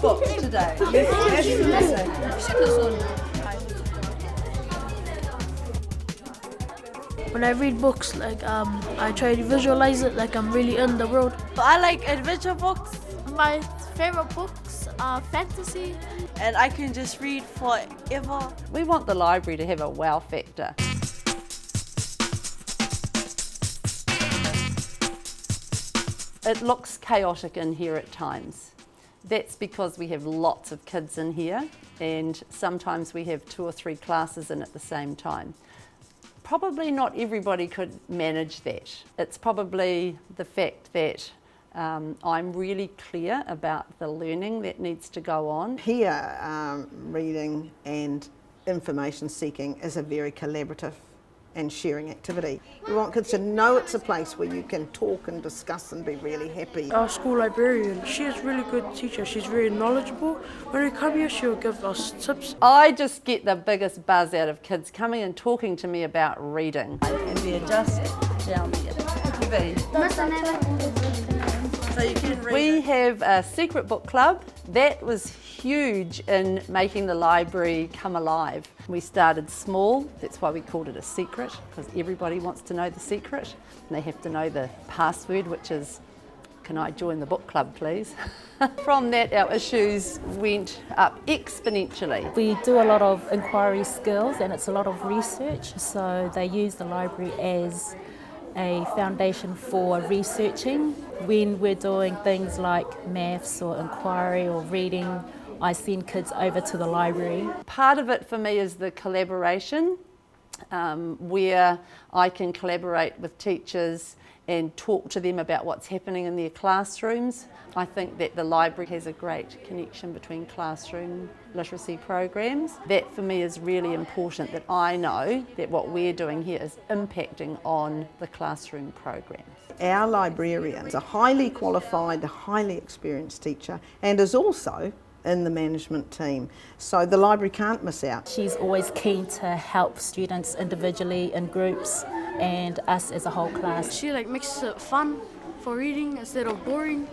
more books today. That's amazing. When I read books, I try to visualize it like I'm really in the world. I like adventure books. My favorite books are fantasy. And I can just read forever. We want the library to have a wow factor. It looks chaotic in here at times. That's because we have lots of kids in here, and sometimes we have 2 or 3 classes in at the same time. Probably not everybody could manage that. It's probably the fact that I'm really clear about the learning that needs to go on. Here, reading and information seeking is a very collaborative and sharing activity. We want kids to know it's a place where you can talk and discuss and be really happy. Our school librarian, she's a really good teacher. She's very knowledgeable. When we come here, she'll give us tips. I just get the biggest buzz out of kids coming and talking to me about reading. And we adjust down there. So you can read. We have a secret book club. That was huge in making the library come alive. We started small, that's why we called it a secret, because everybody wants to know the secret. And they have to know the password, which is, can I join the book club please? From that our issues went up exponentially. We do a lot of inquiry skills and it's a lot of research, so they use the library as a foundation for researching. When we're doing things like maths or inquiry or reading, I send kids over to the library. Part of it for me is the collaboration, where I can collaborate with teachers and talk to them about what's happening in their classrooms. I think that the library has a great connection between classroom literacy programs. That for me is really important, that I know that what we're doing here is impacting on the classroom programs. Our librarian is a highly qualified, highly experienced teacher and is also in the management team, so the library can't miss out. She's always keen to help students individually, in groups, and us as a whole class. She makes it fun for reading instead of boring.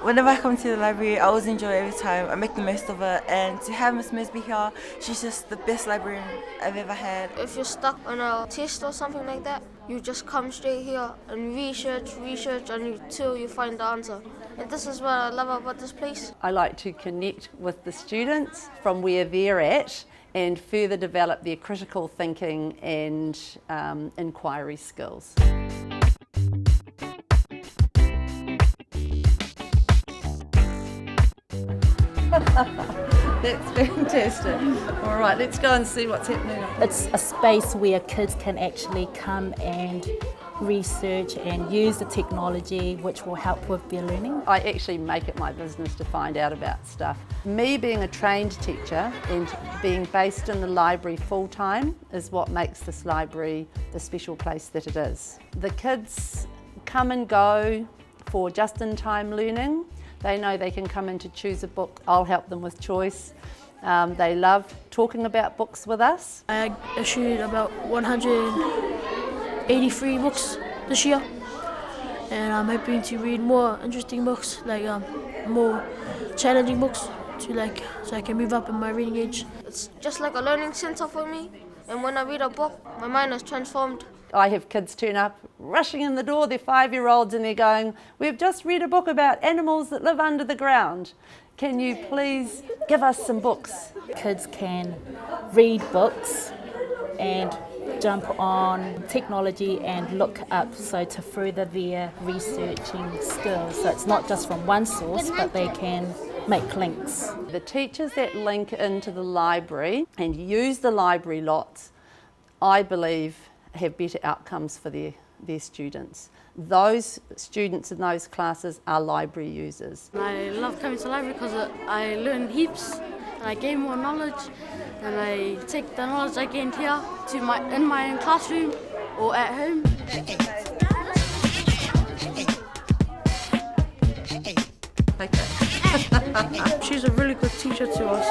Whenever I come to the library, I always enjoy it every time. I make the most of it, and to have Miss Mes be here, she's just the best librarian I've ever had. If you're stuck on a test or something like that, you just come straight here and research until you find the answer. And this is what I love about this place. I like to connect with the students from where they're at and further develop their critical thinking and inquiry skills. That's fantastic. All right, let's go and see what's happening. It's a space where kids can actually come and research and use the technology which will help with their learning. I actually make it my business to find out about stuff. Me being a trained teacher and being based in the library full-time is what makes this library the special place that it is. The kids come and go for just-in-time learning. They know they can come in to choose a book. I'll help them with choice. They love talking about books with us. I issued about 183 books this year, and I'm hoping to read more interesting books, more challenging books, so I can move up in my reading age. It's just like a learning center for me, and when I read a book, my mind is transformed. I have kids turn up, rushing in the door, they're 5-year-olds, and they're going, we've just read a book about animals that live under the ground. Can you please give us some books? Kids can read books and jump on technology and look up, so to further their researching skills. So it's not just from one source, but they can make links. The teachers that link into the library and use the library lots, I believe, have better outcomes for their students. Those students in those classes are library users. I love coming to the library because I learn heaps, and I gain more knowledge, and I take the knowledge I gained here to in my classroom or at home. Okay. She's a really good teacher to us.